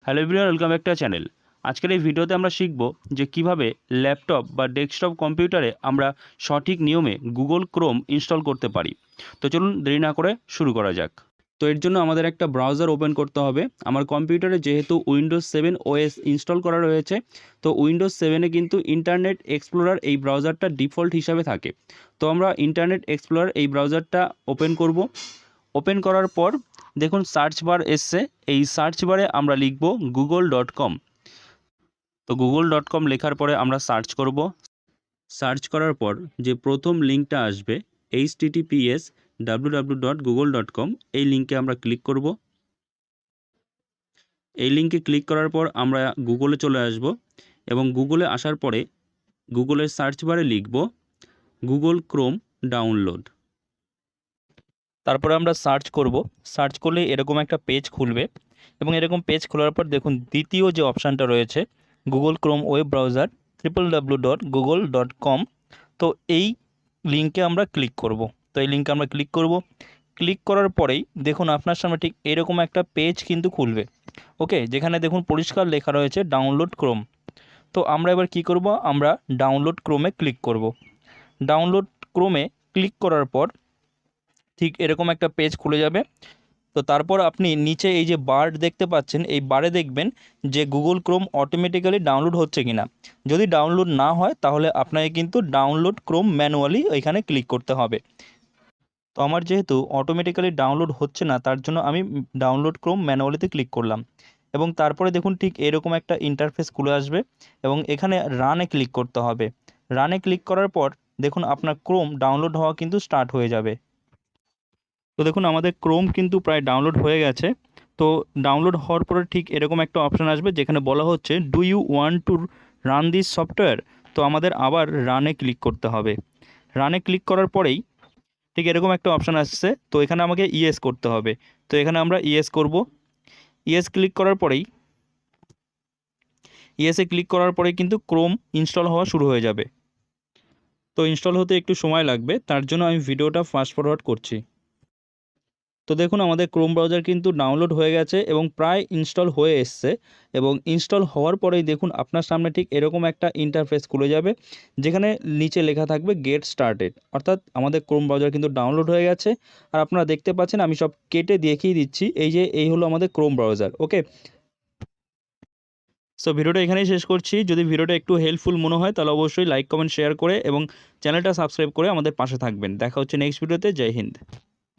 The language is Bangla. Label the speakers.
Speaker 1: Hello everyone, welcome back to our channel. আজকের এই ভিডিওতে আমরা শিখব যে কিভাবে ল্যাপটপ বা ডেস্কটপ কম্পিউটারে আমরা সঠিক নিয়মে গুগল ক্রোম ইনস্টল করতে পারি। তো চলুন দেরি না করে শুরু করা যাক। তো এর জন্য আমাদের একটা ব্রাউজার ওপেন করতে হবে। আমার কম্পিউটারে যেহেতু উইন্ডোজ 7 ওএস ইনস্টল করা রয়েছে, তো উইন্ডোজ 7-এ কিন্তু ইন্টারনেট এক্সপ্লোরার এই ব্রাউজারটা ডিফল্ট হিসাবে থাকে। তো আমরা ইন্টারনেট এক্সপ্লোরার এই ব্রাউজারটা ওপেন করব। ওপেন করার পর দেখুন সার্চ বার এসছে। এই সার্চ বারে আমরা লিখব google.com। তো google.com লেখার পরে আমরা সার্চ করব। সার্চ করার পর যে প্রথম লিঙ্কটা আসবে https://www.google.com, এই লিঙ্কে আমরা ক্লিক করব। এই লিঙ্কে ক্লিক করার পর আমরা গুগলে চলে আসব এবং গুগলে আসার পরে গুগলের সার্চ বারে লিখব গুগল ক্রোম ডাউনলোড। তারপরে আমরা সার্চ করব। সার্চ করলে এরকম একটা পেজ খুলবে এবং এরকম পেজ খোলার পর দেখুন দ্বিতীয় যে অপশানটা রয়েছে Google Chrome web browser www.google.com। তো এই লিঙ্কে আমরা ক্লিক করব। তো এই লিঙ্কে আমরা ক্লিক করব। ক্লিক করার পরেই দেখুন আপনার সামনে ঠিক এরকম একটা পেজ কিন্তু খুলবে। ওকে, যেখানে দেখুন পরিষ্কার লেখা রয়েছে ডাউনলোড ক্রোম। তো আমরা এবার কি করব, আমরা ডাউনলোড ক্রোমে ক্লিক করব। ডাউনলোড ক্রোমে ক্লিক করার পর ঠিক এরকম একটা পেজ খুলে যাবে। তো তারপর আপনি নিচে এই যে বার দেখতে পাচ্ছেন, এই বারে দেখবেন যে গুগল ক্রোম অটোমেটিক্যালি ডাউনলোড হচ্ছে কিনা। যদি ডাউনলোড না হয় তাহলে আপনাকে কিন্তু ডাউনলোড ক্রোম ম্যানুয়ালি এখানে ক্লিক করতে হবে। তো আমার যেহেতু অটোমেটিক্যালি ডাউনলোড হচ্ছে না, তার জন্য আমি ডাউনলোড ক্রোম ম্যানুয়ালিতে ক্লিক করলাম এবং তারপরে দেখুন ঠিক এরকম একটা ইন্টারফেস খুলে আসবে এবং এখানে রানে ক্লিক করতে হবে। রানে ক্লিক করার পর দেখুন আপনার ক্রোম ডাউনলোড হওয়া কিন্তু স্টার্ট হয়ে যাবে। তো দেখুন আমাদের ক্রোম কিন্তু প্রায় ডাউনলোড হয়ে গেছে। তো ডাউনলোড হওয়ার পরে ঠিক এরকম একটা অপশান আসবে যেখানে বলা হচ্ছে do you want to run this software. তো আমাদের আবার রানে ক্লিক করতে হবে। রানে ক্লিক করার পরেই ঠিক এরকম একটা অপশান আসছে। তো এখানে আমাকে ইয়েস করতে হবে। তো এখানে আমরা ইয়েস করব। ইয়েস ক্লিক করার পরেই ইয়েসে ক্লিক করার পরেই কিন্তু ক্রোম ইনস্টল হওয়া শুরু হয়ে যাবে। তো ইনস্টল হতে একটু সময় লাগবে, তার জন্য আমি ভিডিওটা ফাস্ট ফরওয়ার্ড করছি। তো দেখুন আমাদের ক্রোম ব্রাউজার কিন্তু ডাউনলোড হয়ে গেছে এবং প্রায় ইনস্টল হয়ে এসছে। এবং ইনস্টল হওয়ার পরেই দেখুন আপনার সামনে ঠিক এরকম একটা ইন্টারফেস খুলে যাবে যেখানে নিচে লেখা থাকবে গেট স্টার্টেড। অর্থাৎ আমাদের ক্রোম ব্রাউজার কিন্তু ডাউনলোড হয়ে গেছে। আর আপনারা দেখতে পাচ্ছেন আমি সব কেটে দেখিয়ে দিচ্ছি। এই হলো আমাদের ক্রোম ব্রাউজার। ওকে, সো ভিডিওটা এখানেই শেষ করছি। যদি ভিডিওটা একটু হেল্পফুল মনে হয় তাহলে অবশ্যই লাইক কমেন্ট শেয়ার করে এবং চ্যানেলটা সাবস্ক্রাইব করে আমাদের পাশে থাকবেন। দেখা হচ্ছে নেক্সট ভিডিওতে। জয় হিন্দ।